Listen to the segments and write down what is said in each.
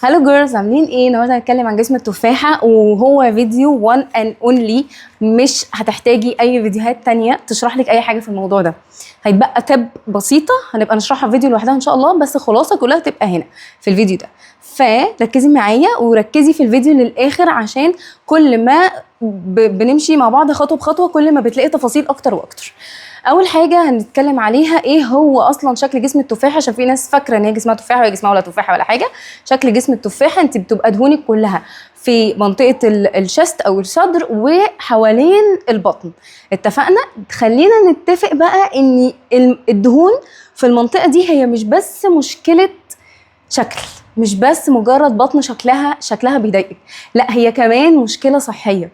هالو جيرلز، عاملين ايه؟ النهارده هنتكلم عن جسم التفاحه، وهو فيديو وان اند اونلي. مش هتحتاجي اي فيديوهات تانية تشرح لك اي حاجه في الموضوع ده. هيتبقى تب بسيطه هنبقى نشرحها في فيديو لوحدها ان شاء الله، بس الخلاصه كلها تبقى هنا في الفيديو ده. فركزي معايا وركزي في الفيديو للاخر، عشان كل ما بنمشي مع بعض خطوه بخطوه كل ما بتلاقي تفاصيل اكتر واكتر. اول حاجه هنتكلم عليها ايه هو اصلا شكل جسم التفاحه، عشان في ناس فاكره ان هي جسمها تفاحه وهي جسمها ولا تفاحه ولا حاجه. شكل جسم التفاحه انت بتبقى دهونك كلها في منطقه الشست او الصدر وحوالين البطن. اتفقنا؟ خلينا نتفق بقى ان الدهون في المنطقه دي هي مش بس مشكله شكل، مش بس مجرد بطن شكلها بيضايقك، لا هي كمان مشكله صحيه.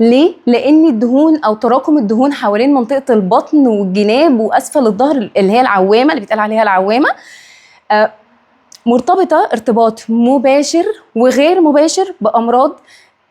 ليه؟ لان الدهون او تراكم الدهون حوالين منطقه البطن والجناب واسفل الظهر اللي هي العوامه اللي بيتقال عليها العوامه، مرتبطه ارتباط مباشر وغير مباشر بامراض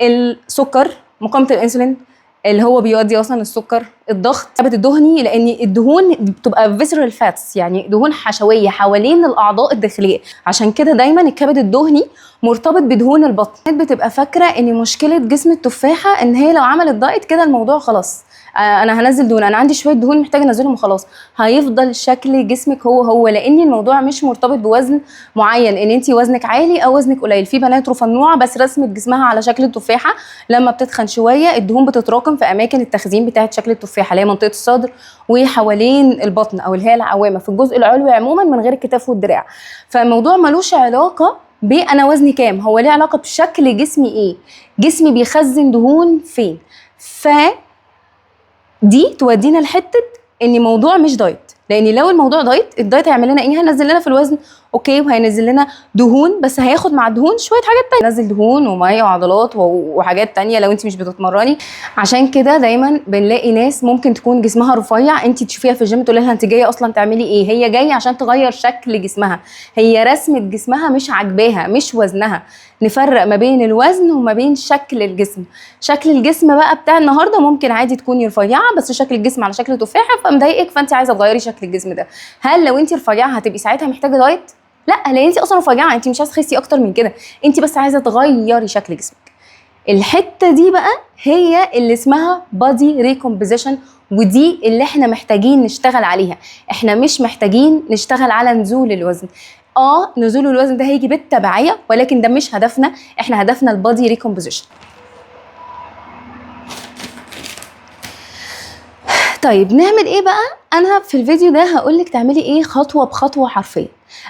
السكر، مقاومه الانسولين اللي هو بيؤدي اصلا السكر، الضغط، الكبد الدهني، لان الدهون بتبقى فيسرال فاتس، يعني دهون حشويه حوالين الاعضاء الداخليه. عشان كده دايما الكبد الدهني مرتبط بدهون البطن. بتبقى فاكره ان مشكله جسم التفاحه ان هي لو عملت دايت كده الموضوع خلاص، انا هنزل دهون، انا عندي شويه دهون محتاجه انزلهم وخلاص. هيفضل شكل جسمك هو، لان الموضوع مش مرتبط بوزن معين، ان انت وزنك عالي او وزنك قليل. في بنات رفنوعه بس رسمت جسمها على شكل التفاحه، لما بتتخن شويه الدهون بتتراكم في اماكن التخزين بتاعه شكل التفاحه اللي هي منطقه الصدر وحوالين البطن او اللي هي العوامه في الجزء العلوي عموما من غير الكتاف والدراع. فالموضوع ملوش علاقه بانا وزني كام، هو ليه علاقه بشكل جسمي ايه، جسمي بيخزن دهون فين. دي تودينا لحته ان موضوع مش دايت، لان لو الموضوع الدايت هيعمل لنا ايه؟ هينزل لنا في الوزن اوكي، وهينزل لنا دهون، بس هياخد مع الدهون شويه حاجات تانية، ينزل دهون وميه وعضلات وحاجات تانية لو انت مش بتتمرني. عشان كده دايما بنلاقي ناس ممكن تكون جسمها رفيع، انت تشوفيها في الجيم تقولي لها انت جايه اصلا تعملي ايه؟ هي جايه عشان تغير شكل جسمها، هي رسمه جسمها مش عاجباها، مش وزنها. نفرق ما بين الوزن وما بين شكل الجسم. شكل الجسم بقى بتاع النهارده ممكن عادي تكوني رفيعه، بس شكل الجسم على شكل تفاحه فمضايقك، فانت عايزه تغيري شكل الجسم ده. هل لو انت رفيعه هتبقي ساعتها محتاجه دايت؟ لا، لان انت اصلا رفيعه، انت مش عايزه تخسي اكتر من كده، انت بس عايزه تغيري شكل جسمك. الحته دي بقى هي اللي اسمها بادي ريكومبوزيشن، ودي اللي احنا محتاجين نشتغل عليها. احنا مش محتاجين نشتغل على نزول الوزن. نزول الوزن ده هيجي بالتبعيه، ولكن ده مش هدفنا، احنا هدفنا البادي ريكومبوزيشن. طيب نعمل ايه بقى؟ انا في الفيديو ده هقولك تعملي ايه خطوه بخطوه حرفيا.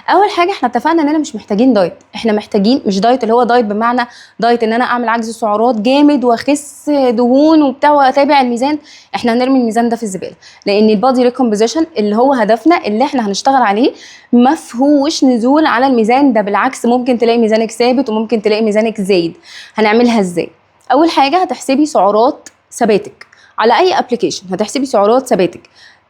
اول حاجه احنا اتفقنا اننا مش محتاجين دايت، احنا محتاجين مش دايت اللي هو دايت بمعنى دايت ان انا اعمل عجز سعرات جامد واخس دهون وبتاع واتابع الميزان. احنا هنرمي الميزان ده في الزباله، لان البادي ريكومبوزيشن اللي هو هدفنا اللي احنا هنشتغل عليه ما فيهوش نزول على الميزان ده، بالعكس ممكن تلاقي ميزانك ثابت وممكن تلاقي ميزانك زايد. هنعملها ازاي؟ اول حاجه هتحسبي سعرات ثباتك على اي ابلكيشن، هتحسبي سعرات ثباتك،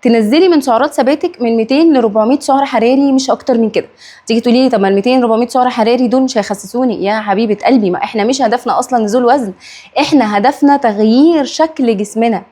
تنزلي من سعرات ثباتك من 200 ل 400 سعر حراري، مش اكتر من كده. تيجي تقولي لي طب ما ال 200 400 سعر حراري دول مش هيخسسوني. يا حبيبه قلبي، ما احنا مش هدفنا اصلا نزول وزن، احنا هدفنا تغيير شكل جسمنا.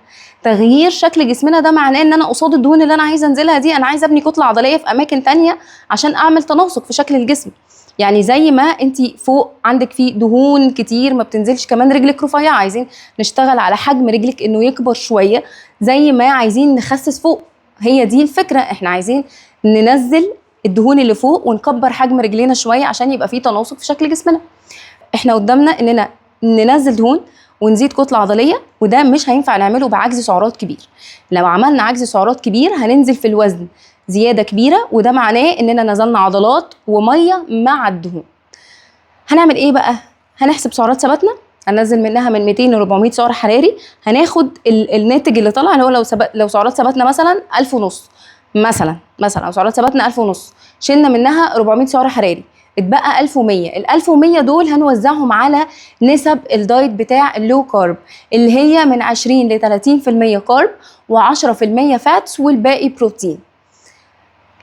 تغيير شكل جسمنا ده معناه ان انا قصاد الدهون اللي انا عايزه انزلها دي انا عايزه ابني كتله عضليه في اماكن تانية عشان اعمل تناسق في شكل الجسم. يعني زي ما انت فوق عندك فيه دهون كتير ما بتنزلش، كمان رجلك رفيعه، عايزين نشتغل على حجم رجلك انه يكبر شويه، زي ما عايزين نخسس فوق. هي دي الفكره، احنا عايزين ننزل الدهون اللي فوق ونكبر حجم رجلينا شويه عشان يبقى فيه تناسق في شكل جسمنا. احنا قدامنا اننا ننزل دهون ونزيد كتله عضليه، وده مش هينفع نعمله بعجز سعرات كبير. لو عملنا عجز سعرات كبير هننزل في الوزن زياده كبيره، وده معناه اننا نزلنا عضلات وميه مع الدهون. هنعمل ايه بقى؟ هنحسب سعرات ثباتنا، هننزل منها من 200 ل 400 سعر حراري، هناخد الناتج اللي طلع اللي هو لو سعرات ثباتنا مثلا 1500 مثلا او سعرات ثباتنا 1500، شلنا منها 400 سعر حراري، اتبقى 1100. ال 1100 دول هنوزعهم على نسب الدايت بتاع اللو كارب، اللي هي من 20 ل 30% كارب و10% فاتس والباقي بروتين.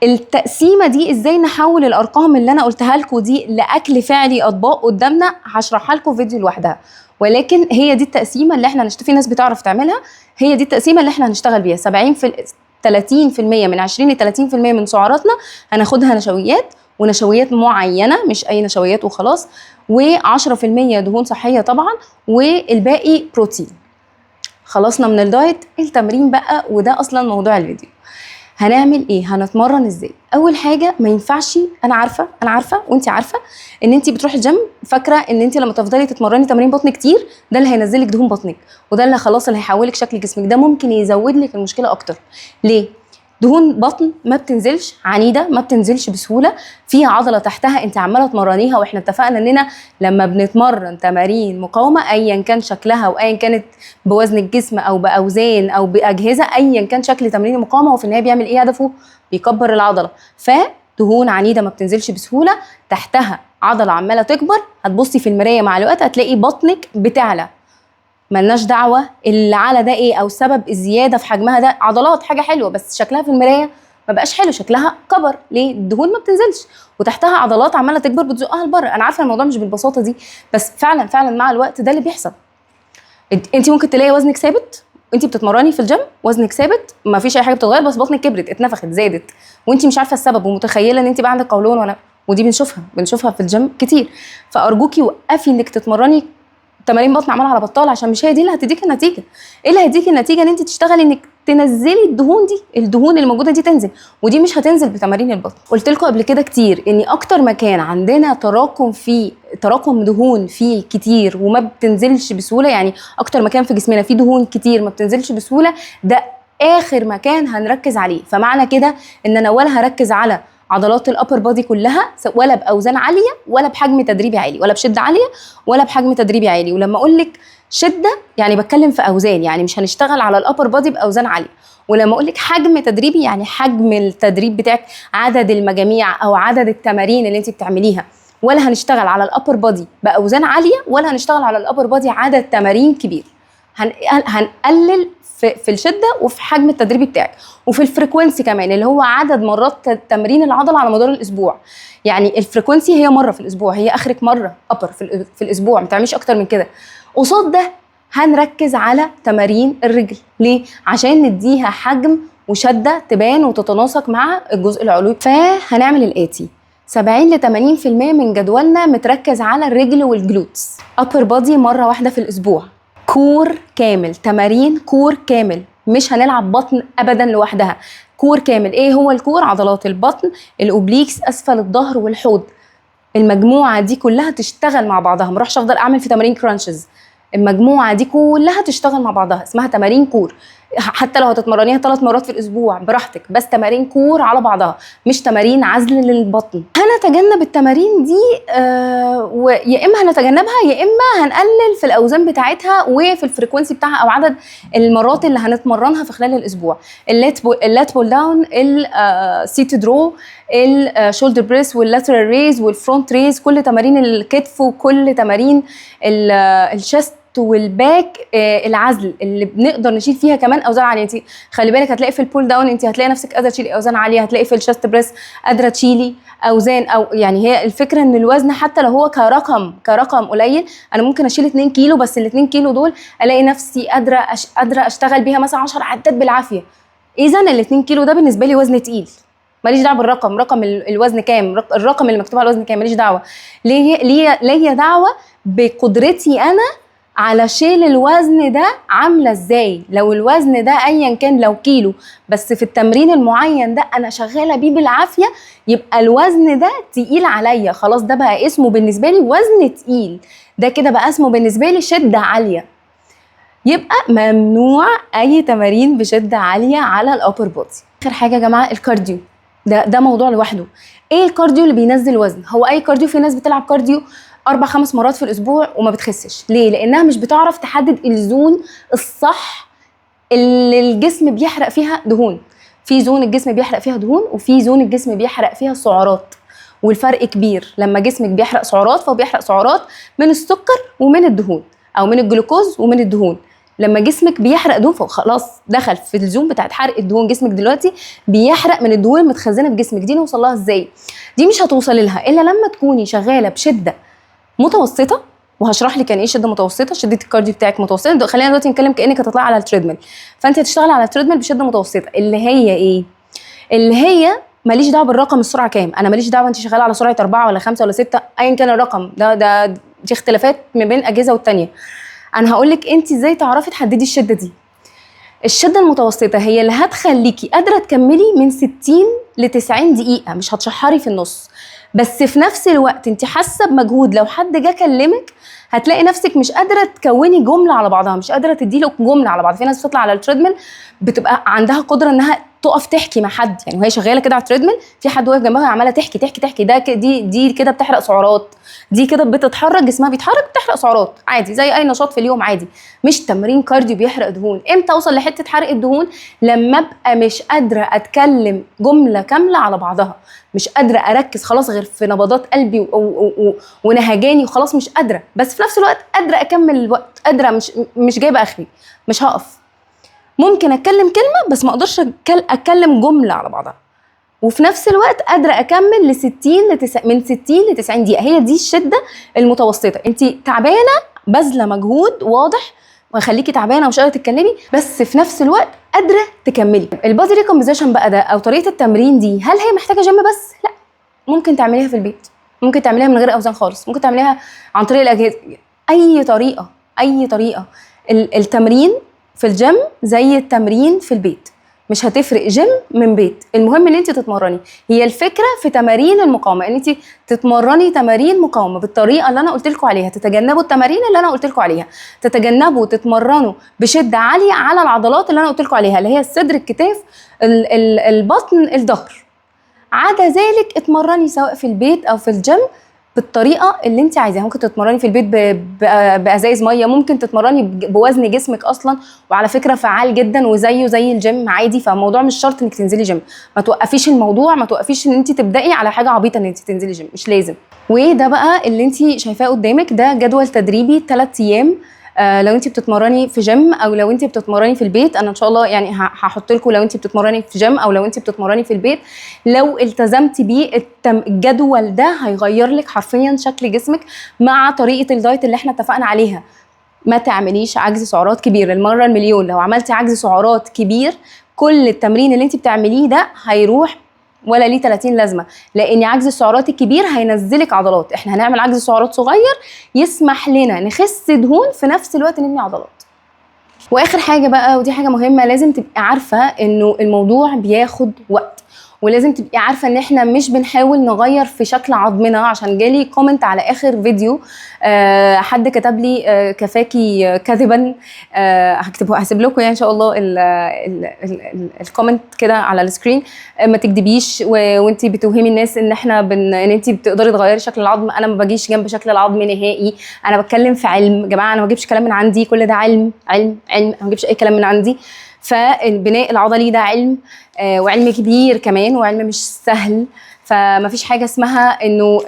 التقسيمه دي ازاي نحول الارقام اللي انا قلتها لكم دي لاكل فعلي اطباق قدامنا هشرحها لكم فيديو لوحدها، ولكن هي دي التقسيمه اللي احنا في ناس بتعرف تعملها، هي دي التقسيمه اللي احنا هنشتغل بيها. 30% من 20 ل 30% من سعراتنا هناخدها نشويات، ونشويات معينه، مش اي نشويات وخلاص، و10% دهون صحيه طبعا، والباقي بروتين. خلصنا من الدايت. التمرين بقى، وده اصلا موضوع الفيديو. هنعمل ايه؟ هنتمرن ازاي؟ اول حاجه ما ينفعش، انا عارفه وانت عارفه ان انت بتروحي الجيم فاكره ان انت لما تفضلي تتمرني تمارين بطن كتير ده اللي هينزلك دهون بطنك، وده اللي خلاص اللي هيحولك شكل جسمك. ده ممكن يزود لك المشكله اكتر. ليه؟ دهون بطن ما بتنزلش عنيده، ما بتنزلش بسهوله، فيها عضله تحتها انت عماله تمرنيها. واحنا اتفقنا اننا لما بنتمرن تمارين مقاومه ايا كان شكلها، وايا كانت بوزن الجسم او باوزان او باجهزه، ايا كان شكل تمرين المقاومه، وفي النهايه بيعمل ايه؟ هدفه بيكبر العضله. فدهون عنيده ما بتنزلش بسهوله، تحتها عضله عماله تكبر، هتبصي في المرايه مع الوقت هتلاقي بطنك بتعلى. ملناش دعوه اللي على ده ايه او سبب الزياده في حجمها. ده عضلات حاجه حلوه، بس شكلها في المرايه ما بقاش حلو، شكلها كبر. ليه؟ الدهون ما بتنزلش وتحتها عضلات عماله تكبر بتزقها لبره. انا عارفه الموضوع مش بالبساطه دي، بس فعلا فعلا مع الوقت ده اللي بيحصل. انت ممكن تلاقي وزنك ثابت وانت بتتمرني في الجيم، وزنك ثابت ما فيش اي حاجه بتتغير، بس بطنك كبرت، اتنفخت، زادت، وانت مش عارفه السبب، ومتخيله ان انت بقى عندك قولون ولا. ودي بنشوفها في الجيم كتير. فارجوكي وقفي انك تتمرني تمارين بطن عمال على بطال، عشان مش هي دي اللي هتديكي النتيجه. ايه اللي هيديكي النتيجه؟ ان انت تشتغلي انك تنزلي الدهون دي، الدهون اللي موجوده دي تنزل، ودي مش هتنزل بتمارين البطن. قلت لكم قبل كده كتير ان اكتر مكان عندنا تراكم دهون فيه كتير وما بتنزلش بسهوله، يعني اكتر مكان في جسمنا فيه دهون كتير ما بتنزلش بسهوله، ده اخر مكان هنركز عليه. فمعنى كده ان انا ولا هركز على عضلات الابر بادي كلها، ولا باوزان عاليه، ولا بحجم تدريبي عالي، ولا بشده عاليه، ولا بحجم تدريبي عالي. ولما اقول لك شده يعني بتكلم في اوزان، يعني مش هنشتغل على الابر بادي باوزان عاليه. ولما اقول لك حجم تدريبي يعني حجم التدريب بتاعك، عدد المجاميع او عدد التمارين اللي انت بتعمليها. ولا هنشتغل على الابر بادي باوزان عاليه، ولا هنشتغل على الابر بادي عدد تمارين كبير. هنقلل في الشده وفي حجم التدريبي بتاعك، وفي الفريكوينسي كمان اللي هو عدد مرات تمرين العضله على مدار الاسبوع. يعني الفريكوينسي هي مره في الاسبوع، هي اخرك مره ابر في الاسبوع، ما تعمليش اكتر من كده. قصاد ده هنركز على تمارين الرجل. ليه؟ عشان نديها حجم وشده تبان وتتناسق مع الجزء العلوي. فهنعمل الاتي: 70 ل 80% من جدولنا متركز على الرجل والجلوتس. ابر بادي مره واحده في الاسبوع، كور كامل، تمارين كور كامل، مش هنلعب بطن ابدا لوحدها. كور كامل. ايه هو الكور؟ عضلات البطن، الاوبليكس، اسفل الظهر والحوض. المجموعه دي كلها تشتغل مع بعضها، ما اروحش افضل اعمل في تمارين كرانشز. المجموعه دي كلها تشتغل مع بعضها، اسمها تمارين كور. حتى لو هتتمرنيها 3 مرات في الاسبوع براحتك، بس تمارين كور على بعضها، مش تمارين عزل للبطن. هنتجنب التمارين دي ويا اما هنتجنبها يا اما هنقلل في الاوزان بتاعتها وفي الفريكونسي بتاعها او عدد المرات اللي هنتمرنها في خلال الاسبوع. اللات بول داون، السيت درو، الشولدر بريس، واللاترال ريز، والفرونت ريز، كل تمارين الكتف وكل تمارين الشست والباك، العزل اللي بنقدر نشيل فيها كمان اوزان عاليه. انت خلي بالك هتلاقي في البول داون انت هتلاقي نفسك قادره تشيلي اوزان عاليه، هتلاقي في الشست بريس قادره تشيلي اوزان، او يعني هي الفكره ان الوزن حتى لو هو كرقم قليل، انا ممكن اشيل 2 كيلو، بس ال 2 كيلو دول الاقي نفسي قادره اشتغل بيها مثلا 10 عدات بالعافيه. اذا ال 2 كيلو ده بالنسبه لي وزن تقيل، ماليش دعوه بالرقم، رقم الوزن كام، الرقم اللي مكتوب على الوزن كام، ماليش دعوه. ليا دعوه بقدرتي انا على شيل الوزن ده عامله ازاي. لو الوزن ده ايا كان، لو كيلو، بس في التمرين المعين ده انا شغاله بيه بالعافيه، يبقى الوزن ده تقيل عليا، خلاص ده بقى اسمه بالنسبه لي وزن تقيل، ده كده بقى اسمه بالنسبه لي شده عاليه. يبقى ممنوع اي تمارين بشده عاليه على الابر بودي. اخر حاجه يا جماعه الكارديو، ده موضوع لوحده. ايه الكارديو اللي بينزل وزن؟ هو اي كارديو. في ناس بتلعب كارديو 4-5 مرات في الاسبوع وما بتخسش. ليه؟ لانها مش بتعرف تحدد الزون الصح اللي الجسم بيحرق فيها دهون. في زون الجسم بيحرق فيها دهون، وفي زون الجسم بيحرق فيها سعرات، والفرق كبير. لما جسمك بيحرق سعرات فهو بيحرق سعرات من السكر ومن الدهون، او من الجلوكوز ومن الدهون. لما جسمك بيحرق دهون فخلاص دخل في الزوم بتاعت حرق الدهون. جسمك دلوقتي بيحرق من الدهون المتخزنه في جسمك. دي نوصل لها ازاي؟ دي مش هتوصلي لها الا لما تكوني شغاله بشده متوسطه، وهشرح لك يعني ايه شده متوسطه. شده الكارديو بتاعك متوسطه. خلينا دلوقتي نتكلم كانك هتطلعي على التريدميل، فانت هتشتغلي على التريدميل بشده متوسطه، اللي هي ايه؟ اللي هي ماليش دعوه بالرقم السرعه كام، انا ماليش دعوه انت شغاله على سرعه 4 ولا 5 ولا 6 ايا كان الرقم ده دي اختلافات ما بين اجهزه والتانيه. انا هقول لك انت ازاي تعرفي تحددي الشده دي. الشده المتوسطه هي اللي هتخليكي قادره تكملي من 60 ل 90 دقيقه، مش هتشحري في النص، بس في نفس الوقت انت حاسه بمجهود. لو حد جه كلمك هتلاقي نفسك مش قادره تكوني جمله على بعضها، مش قادره تديله جمله على بعض. في ناس بتطلع على التريدميل بتبقى عندها قدره انها تقف تحكي مع حد، يعني وهي شغاله كده على التريدميل في حد واقف جنبها عماله تحكي تحكي تحكي، ده دي كده بتحرق سعرات، دي كده بتتحرك جسمها بيتحرك بتحرق سعرات عادي زي اي نشاط في اليوم عادي، مش تمرين كارديو بيحرق دهون. امتى اوصل لحته حرق الدهون؟ لما ابقى مش قادره اتكلم جمله كامله على بعضها، مش قادره اركز خلاص غير في نبضات قلبي ونهجاني وخلاص مش قادره، بس في نفس الوقت قادره اكمل الوقت، قادره مش جايبه اخري، مش هقف. ممكن اتكلم كلمه بس ما اقدرش اتكلم جمله على بعضها، وفي نفس الوقت قادره اكمل من 60 ل 90 دقيقه. هي دي الشده المتوسطه. انت تعبانه باذله مجهود واضح ويخليكي تعبانه ومش قادره تتكلمي، بس في نفس الوقت قادره تكملي. البادي ريكومبوزيشن بقى ده او طريقه التمرين دي، هل هي محتاجه جيم بس؟ لا، ممكن تعمليها في البيت، ممكن تعمليها من غير اوزان خالص، ممكن تعمليها عن طريق الاجهزه، اي طريقه اي طريقه. التمرين في الجيم زي التمرين في البيت، مش هتفرق جيم من بيت، المهم ان انت تتمرني. هي الفكره في تمارين المقاومه ان انت تتمرني تمارين مقاومه بالطريقه اللي انا قلت لكم عليها، تتجنبوا التمارين اللي انا قلت لكم عليها، تتجنبوا تتمرنوا بشده عاليه على العضلات اللي انا قلت لكم عليها اللي هي الصدر، الكتاف، البطن، الظهر. عدا ذلك اتمرني سواء في البيت او في الجيم بالطريقه اللي انت عايزاها. ممكن تتمرني في البيت بازايز ميه، ممكن تتمرني بوزن جسمك اصلا، وعلى فكره فعال جدا وزيه زي الجيم عادي. فالموضوع مش شرط انك تنزلي جيم، ما توقفيش الموضوع، ما توقفيش ان انت تبداي على حاجه عبيطه ان انت تنزلي جيم، مش لازم. وده بقى اللي انت شايفاه قدامك، ده جدول تدريبي 3 ايام. لو انت بتتمرني في جيم او لو انت بتتمرني في البيت، انا ان شاء الله يعني هحط لكم لو انت بتتمرني في جيم او لو انت بتتمرني في البيت، لو التزمتي بيه الجدول ده هيغير لك حرفيا شكل جسمك مع طريقه الدايت اللي احنا اتفقنا عليها. ما تعمليش عجز سعرات كبير، المره المليون لو عملتي عجز سعرات كبير كل التمرين اللي انت بتعمليه ده هيروح ولا ليه 30 لازمه، لان عجز السعرات الكبير هينزلك عضلات. احنا هنعمل عجز سعرات صغير يسمح لنا نخس دهون في نفس الوقت نبني عضلات. واخر حاجه بقى، ودي حاجه مهمه، لازم تبقي عارفه انه الموضوع بياخد وقت، ولازم تبقي عارفه ان احنا مش بنحاول نغير في شكل عظمنا. عشان جالي كومنت على اخر فيديو، حد كتب لي كفاكي كذبا، هسيب لكم يعني ان شاء الله الكومنت كده على السكرين. ما تكدبيش وانتي بتوهمي الناس ان احنا ان انتي بتقدري تغيري شكل العظم. انا ما باجيش جنب شكل العظم نهائي، انا بتكلم في علم يا جماعه، انا ما بجيبش كلام من عندي، كل ده علم علم علم، انا ما بجيبش اي كلام من عندي. فالبناء العضلي ده علم، وعلم كبير كمان، وعلم مش سهل. فما فيش حاجه اسمها انه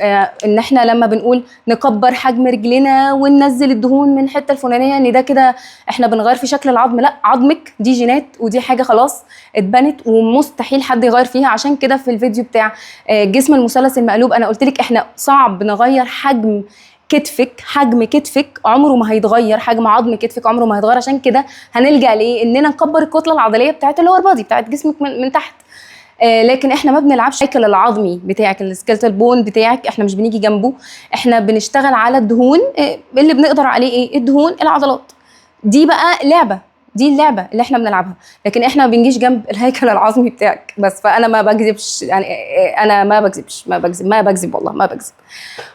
ان احنا لما بنقول نكبر حجم رجلنا وننزل الدهون من الحته الفلانيه ان ده كده احنا بنغير في شكل العظم. لا، عظمك دي جينات ودي حاجه خلاص اتبنت ومستحيل حد يغير فيها. عشان كده في الفيديو بتاع جسم المثلث المقلوب انا قلت لك احنا صعب نغير حجم كتفك، حجم كتفك عمره ما هيتغير، حجم عظم كتفك عمره ما هيتغير. عشان كده هنلجأ ليه؟ اننا نكبر الكتله العضليه بتاعت اللور بادي بتاعت جسمك من تحت. لكن احنا ما بنلعبش الشكل العظمي بتاعك، السكيلتال بون بتاعك احنا مش بنيجي جنبه، احنا بنشتغل على الدهون اللي بنقدر عليه. ايه الدهون؟ العضلات. دي بقى لعبه، دي اللعبه اللي احنا بنلعبها، لكن احنا ما بنجيش جنب الهيكل العظمي بتاعك بس. فانا ما بكذبش يعني، انا ما بكذب والله ما بكذب.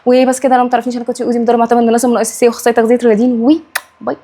وبس كده، لو ما تعرفينش انا كنت اوزي مدرب معتمد من لازم من الاساسيه واخصائي تغذيه رياضيين. باي.